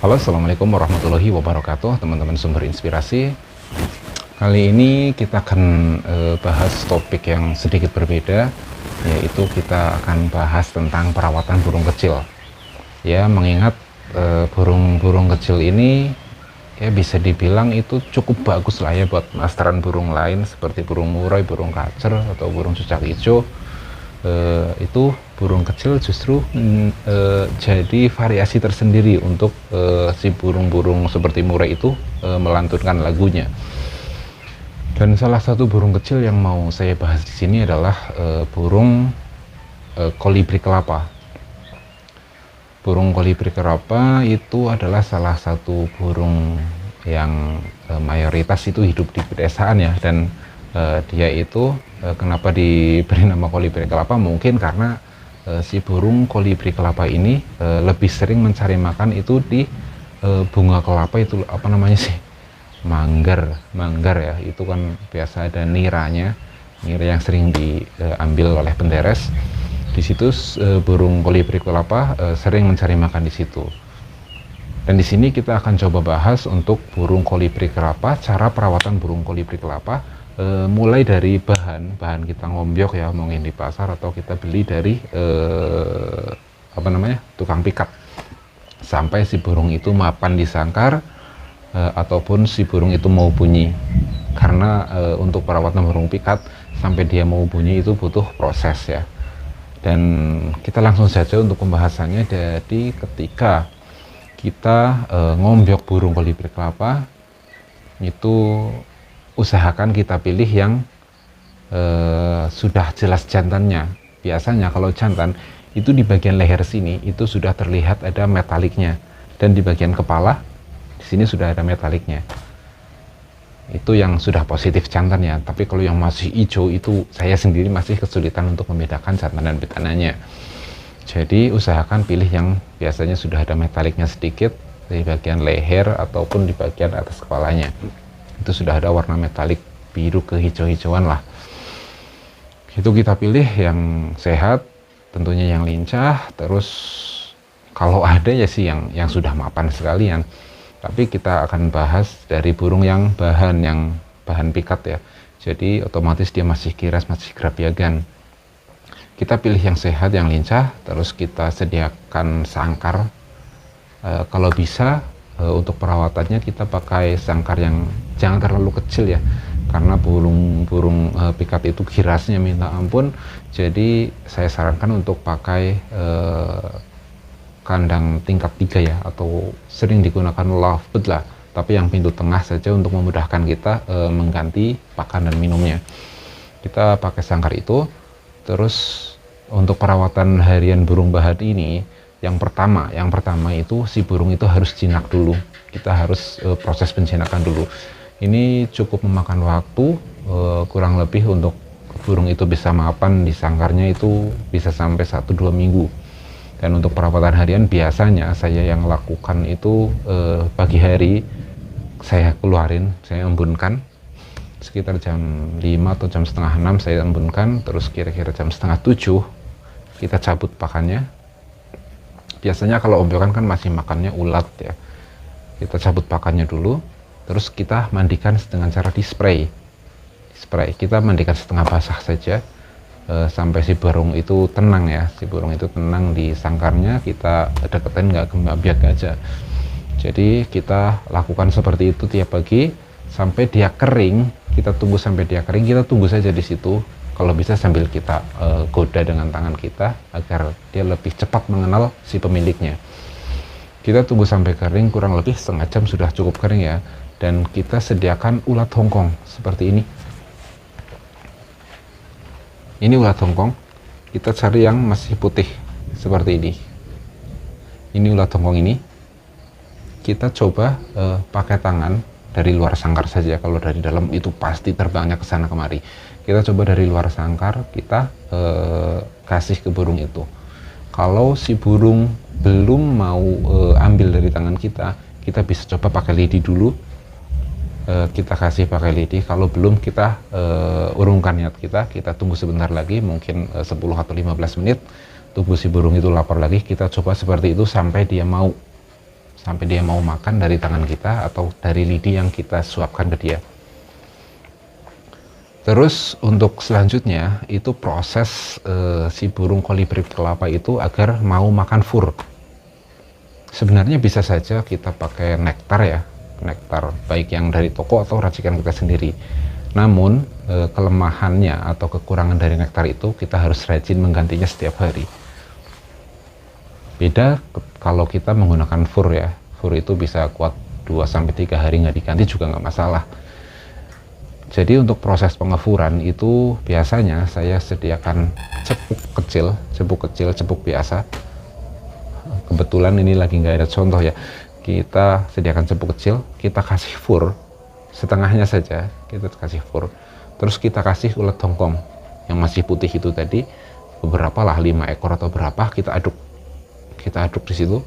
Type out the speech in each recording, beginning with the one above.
Halo, assalamualaikum warahmatullahi wabarakatuh, teman-teman sumber inspirasi. Kali ini kita akan bahas topik yang sedikit berbeda, yaitu kita akan bahas tentang perawatan burung kecil. Ya, mengingat burung-burung kecil ini ya bisa dibilang itu cukup bagus lah ya buat masteran burung lain seperti burung murai, burung kacer, atau burung cucak hijau. Itu burung kecil justru jadi variasi tersendiri untuk si burung-burung seperti murai itu melantunkan lagunya. Dan salah satu burung kecil yang mau saya bahas di sini adalah burung kolibri kelapa. Burung kolibri kelapa itu adalah salah satu burung yang mayoritas itu hidup di pedesaan ya, dan dia itu kenapa diberi nama kolibri kelapa, mungkin karena si burung kolibri kelapa ini lebih sering mencari makan itu di bunga kelapa, itu apa namanya sih, manggar ya, itu kan biasa ada nira yang sering diambil oleh penderes. Di situ burung kolibri kelapa sering mencari makan di situ. Dan di sini kita akan coba bahas untuk burung kolibri kelapa, cara perawatan burung kolibri kelapa, mulai dari bahan kita ngombyok ya, mungkin di pasar atau kita beli dari tukang pikat, sampai si burung itu mapan di sangkar ataupun si burung itu mau bunyi. Karena untuk perawatan burung pikat sampai dia mau bunyi itu butuh proses ya. Dan kita langsung saja untuk pembahasannya. Jadi ketika kita ngombyok burung kolibri kelapa, itu usahakan kita pilih yang sudah jelas jantannya. Biasanya kalau jantan itu di bagian leher sini itu sudah terlihat ada metaliknya, dan di bagian kepala di sini sudah ada metaliknya. Itu yang sudah positif jantannya. Tapi kalau yang masih hijau itu saya sendiri masih kesulitan untuk membedakan jantan dan betananya. Jadi usahakan pilih yang biasanya sudah ada metaliknya sedikit di bagian leher ataupun di bagian atas kepalanya. Itu sudah ada warna metalik biru kehijau-hijauan lah. Itu kita pilih yang sehat, tentunya yang lincah. Terus kalau ada ya sih yang sudah mapan sekalian. Tapi kita akan bahas dari burung yang bahan pikat ya. Jadi otomatis dia masih kiras, masih gerabiagan. Kita pilih yang sehat, yang lincah. Terus kita sediakan sangkar. Kalau bisa untuk perawatannya kita pakai sangkar yang jangan terlalu kecil ya. Karena burung pikat itu kirasnya minta ampun. Jadi saya sarankan untuk pakai kandang tingkat 3 ya, atau sering digunakan lovebird lah, tapi yang pintu tengah saja untuk memudahkan kita mengganti pakan dan minumnya. Kita pakai sangkar itu. Terus untuk perawatan harian burung bahan ini, yang pertama itu si burung itu harus jinak dulu. Kita harus proses penjinakan dulu. Ini cukup memakan waktu kurang lebih untuk burung itu bisa mapan di sangkarnya itu bisa sampai 1-2 minggu. Dan untuk perawatan harian biasanya saya yang lakukan itu pagi hari saya embunkan sekitar jam 5 atau jam setengah 6 saya embunkan. Terus kira-kira jam setengah 7 kita cabut pakannya. Biasanya kalau ombyokan kan masih makannya ulat ya, kita cabut pakannya dulu. Terus kita mandikan dengan cara di spray. Kita mandikan setengah basah saja sampai si burung itu tenang ya, si burung itu tenang di sangkarnya. Kita deketin, nggak biak aja. Jadi kita lakukan seperti itu tiap pagi sampai dia kering. Kita tunggu sampai dia kering, kita tunggu saja di situ. Kalau bisa sambil kita goda dengan tangan kita agar dia lebih cepat mengenal si pemiliknya. Kita tunggu sampai kering, kurang lebih setengah jam sudah cukup kering ya. Dan kita sediakan ulat Hongkong seperti ini. Ini ulat Hongkong, kita cari yang masih putih seperti ini. Ini ulat Hongkong ini kita coba pakai tangan dari luar sangkar saja. Kalau dari dalam itu pasti terbangnya ke sana kemari. Kita coba dari luar sangkar, kita kasih ke burung itu. Kalau si burung belum mau ambil dari tangan kita bisa coba pakai lidi dulu. Kita kasih pakai lidi. Kalau belum, kita urungkan niat kita tunggu sebentar lagi, mungkin 10 atau 15 menit, tunggu si burung itu lapar lagi. Kita coba seperti itu sampai dia mau, sampai dia mau makan dari tangan kita atau dari lidi yang kita suapkan ke dia. Terus untuk selanjutnya itu proses si burung kolibri kelapa itu agar mau makan fur. Sebenarnya bisa saja kita pakai nektar ya, nektar baik yang dari toko atau racikan kita sendiri. Namun kelemahannya atau kekurangan dari nektar itu kita harus rajin menggantinya setiap hari. Beda kalau kita menggunakan fur ya, fur itu bisa kuat 2-3 hari nggak diganti juga nggak masalah. Jadi untuk proses pengefuran itu biasanya saya sediakan cepuk kecil, cepuk biasa. Kebetulan ini lagi nggak ada contoh ya. Kita sediakan cepuk kecil, kita kasih fur setengahnya saja, kita kasih fur. Terus kita kasih ulat hongkong yang masih putih itu tadi, beberapa lah 5 ekor atau berapa, kita aduk di situ.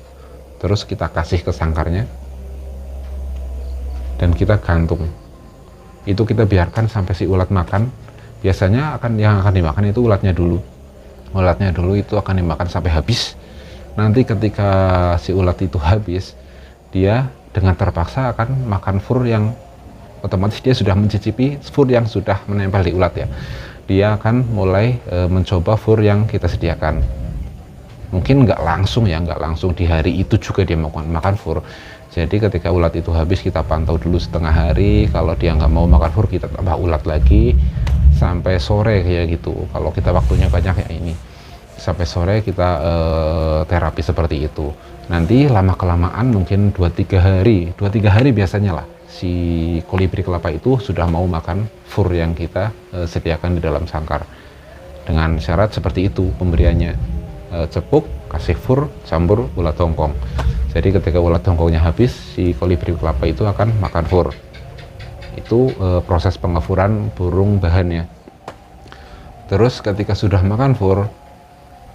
Terus kita kasih ke sangkarnya dan kita gantung. Itu kita biarkan sampai si ulat makan. Biasanya yang akan dimakan itu ulatnya dulu itu akan dimakan sampai habis. Nanti ketika si ulat itu habis, dia dengan terpaksa akan makan fur yang otomatis dia sudah mencicipi fur yang sudah menempel di ulat ya. Dia akan mulai mencoba fur yang kita sediakan. Mungkin nggak langsung di hari itu juga dia makan fur. Jadi ketika ulat itu habis kita pantau dulu setengah hari, kalau dia nggak mau makan fur kita tambah ulat lagi sampai sore kayak gitu. Kalau kita waktunya banyak ya ini sampai sore kita terapi seperti itu. Nanti lama kelamaan mungkin 2-3 hari biasanya lah si kolibri kelapa itu sudah mau makan fur yang kita sediakan di dalam sangkar. Dengan syarat seperti itu pemberiannya, cepuk, kasih fur, campur ulat hongkong. Jadi ketika ulat hongkongnya habis, si kolibri kelapa itu akan makan fur. Itu proses pengefuran burung bahannya. Terus ketika sudah makan fur,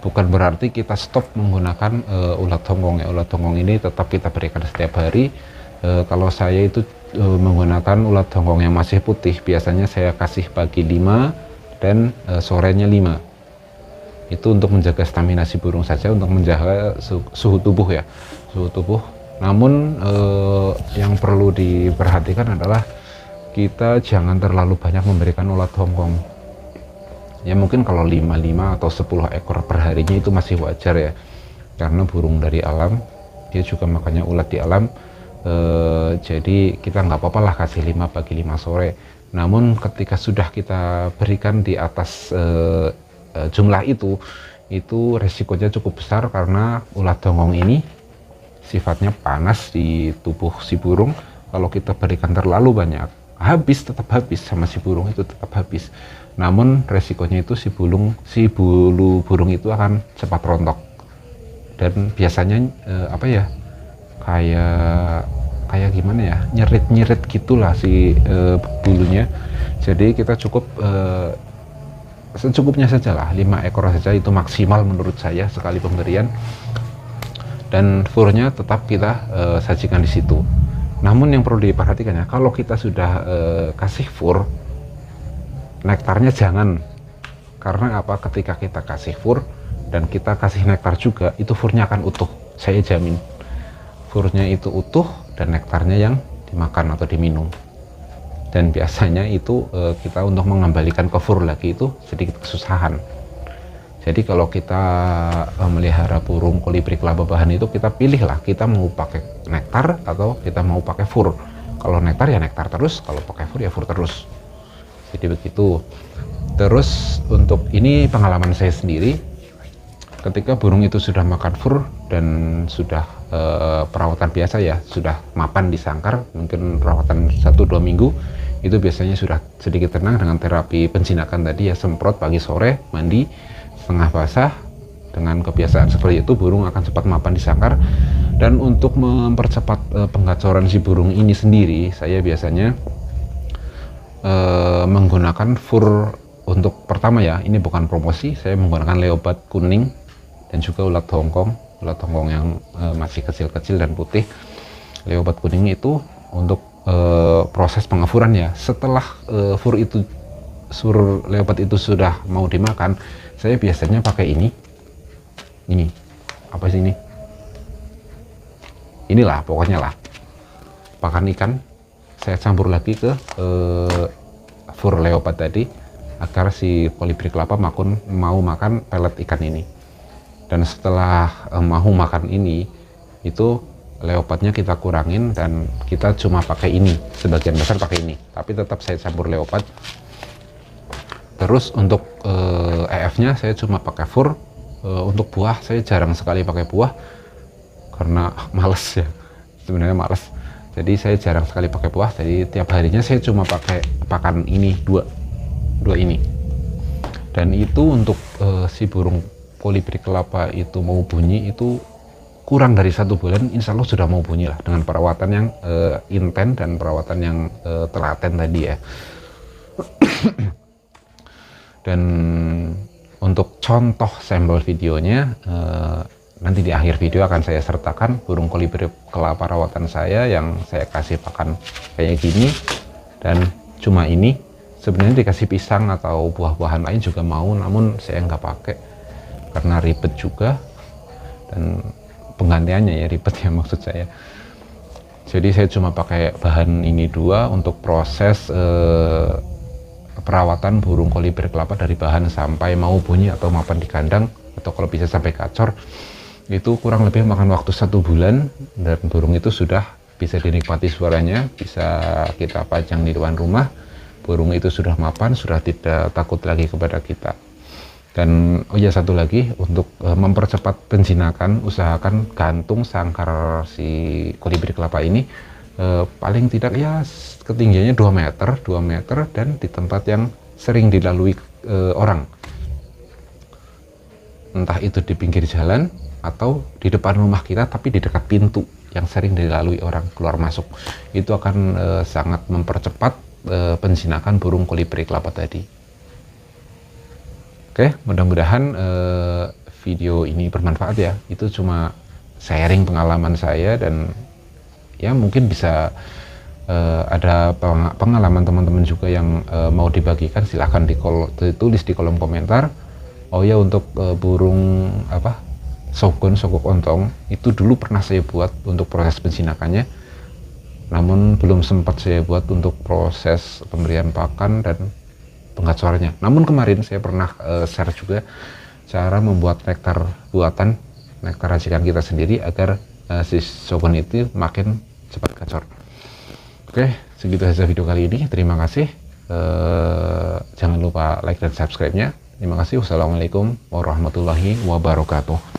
bukan berarti kita stop menggunakan ulat hongkong ya. Ulat hongkong ini tetap kita berikan setiap hari. Kalau saya itu menggunakan ulat hongkong yang masih putih, biasanya saya kasih pagi 5 dan sorenya 5. Itu untuk menjaga stamina si burung saja, untuk menjaga suhu tubuh ya, suhu tubuh. Namun yang perlu diperhatikan adalah kita jangan terlalu banyak memberikan ulat hongkong ya. Mungkin kalau 5 atau 10 ekor per harinya itu masih wajar ya, karena burung dari alam dia juga makannya ulat di alam. Jadi kita nggak apa-apa lah kasih 5 pagi 5 sore. Namun ketika sudah kita berikan di atas jumlah itu resikonya cukup besar, karena ulat hongkong ini sifatnya panas di tubuh si burung. Kalau kita berikan terlalu banyak, tetap habis sama si burung itu, tetap habis. Namun resikonya itu si bulu burung itu akan cepat rontok dan biasanya kayak gimana ya, nyerit gitulah si bulunya. Jadi kita cukup secukupnya saja lah, 5 ekor saja itu maksimal menurut saya sekali pemberian, dan furnya tetap kita sajikan di situ. Namun yang perlu diperhatikan ya, kalau kita sudah kasih fur, nektarnya jangan. Karena apa? Ketika kita kasih fur dan kita kasih nektar juga, itu furnya akan utuh, saya jamin. Furnya itu utuh dan nektarnya yang dimakan atau diminum. Dan biasanya itu kita untuk mengembalikan ke fur lagi itu sedikit kesusahan. Jadi kalau kita melihara burung kolibri kelapa bahan itu, kita pilihlah kita mau pakai nektar atau kita mau pakai fur. Kalau nektar ya nektar terus, kalau pakai fur ya fur terus. Jadi begitu. Terus untuk ini pengalaman saya sendiri, ketika burung itu sudah makan fur dan sudah perawatan biasa ya, sudah mapan di sangkar, mungkin perawatan 1-2 minggu, itu biasanya sudah sedikit tenang dengan terapi penjinakan tadi ya, semprot pagi sore, mandi setengah basah. Dengan kebiasaan seperti itu burung akan cepat mapan di sangkar. Dan untuk mempercepat penggacoran si burung ini sendiri, saya biasanya menggunakan fur. Untuk pertama ya, ini bukan promosi, saya menggunakan leopard kuning dan juga ulat hongkong yang masih kecil-kecil dan putih. Leopard kuning itu untuk proses pengefuran ya. Setelah fur leopard itu sudah mau dimakan, saya biasanya pakai ini apa sih ini inilah pokoknya lah, pakan ikan saya campur lagi ke fur leopard tadi agar si kolibri kelapa mau makan pelet ikan ini. Dan setelah mau makan ini, itu leopardnya kita kurangin dan kita cuma pakai ini, sebagian besar pakai ini, tapi tetap saya campur leopard. Terus untuk EF-nya saya cuma pakai fur. Untuk buah saya jarang sekali pakai buah karena males ya, sebenarnya males. Jadi saya jarang sekali pakai buah. Jadi tiap harinya saya cuma pakai pakan ini dua ini. Dan itu untuk si burung kolibri kelapa itu mau bunyi itu kurang dari 1 bulan, insya Allah sudah mau bunyi lah, dengan perawatan yang intens dan perawatan yang telaten tadi ya. Dan untuk contoh sampel videonya nanti di akhir video akan saya sertakan burung kolibri kelapa rawatan saya yang saya kasih pakan kayak gini. Dan cuma ini, sebenarnya dikasih pisang atau buah-buahan lain juga mau, namun saya nggak pakai karena ribet juga, dan penggantiannya ya ribet ya maksud saya. Jadi saya cuma pakai bahan ini dua untuk proses perawatan burung kolibri kelapa dari bahan sampai mau bunyi atau mapan di kandang, atau kalau bisa sampai kacor, itu kurang lebih makan waktu 1 bulan. Dan burung itu sudah bisa dinikmati suaranya, bisa kita pajang di depan rumah. Burung itu sudah mapan, sudah tidak takut lagi kepada kita. Dan oh ya, satu lagi, untuk mempercepat penjinakan, usahakan gantung sangkar si kolibri kelapa ini paling tidak ya ketinggiannya 2 meter dan di tempat yang sering dilalui orang, entah itu di pinggir jalan atau di depan rumah kita tapi di dekat pintu yang sering dilalui orang keluar masuk. Itu akan sangat mempercepat penjinakan burung kolibri kelapa tadi. Oke, mudah-mudahan video ini bermanfaat ya. Itu cuma sharing pengalaman saya, dan ya mungkin bisa ada pengalaman teman-teman juga yang mau dibagikan, silahkan ditulis di kolom komentar. Oh ya, untuk burung sogok ontong itu dulu pernah saya buat untuk proses penjinakannya, namun belum sempat saya buat untuk proses pemberian pakan dan penggacornya. Namun kemarin saya pernah share juga cara membuat nektar buatan, nektar racikan kita sendiri agar si sogon itu makin cepat gacor. Oke, segitu saja video kali ini. Terima kasih. Jangan lupa like dan subscribe-nya. Terima kasih. Wassalamualaikum warahmatullahi wabarakatuh.